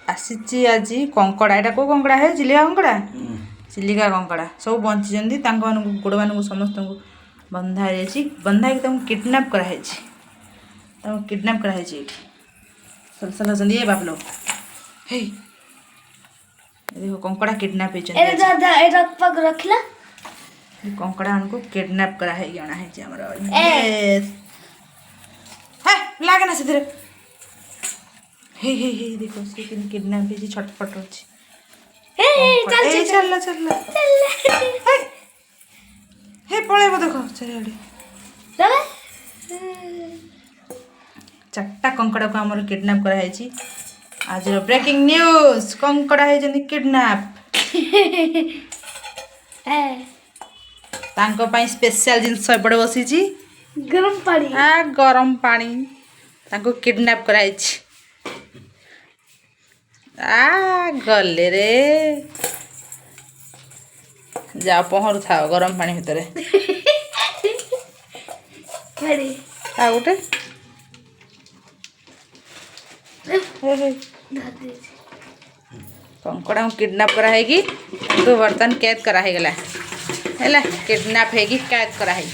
आसी आज कंकड़ा यहाँ कौ कंकड़ा है चिलिका कंकड़ा चिलिका कंकड़ा सब बंची गोड़ मान समस्त बंधा बंधा किडनाप कराई किडनाप कराई सलसल होती ये बाप लोग हे देखो कंकड़ा किडनाप रखला कंकड़ा उनको किडनाप कराई गणा है लागे ना से हे हे हे देखो से किडनैप है छटपट होची चल चल हे पळेबो देखो चारिआडे चारटा कंकड़ा को हमर किडनैप करा है आज ब्रेकिंग न्यूज कंकड़ा है किडनैप तांको पाई स्पेशल जिनस एपटे बसी गरम पानी तांको किडनैप कराई गले रे जा पहरु था गरम पानी भितर गोटे कंकड़ा किडनैप कराई तो बर्तन कैद कराई गला है किडनैप है कैद कराई।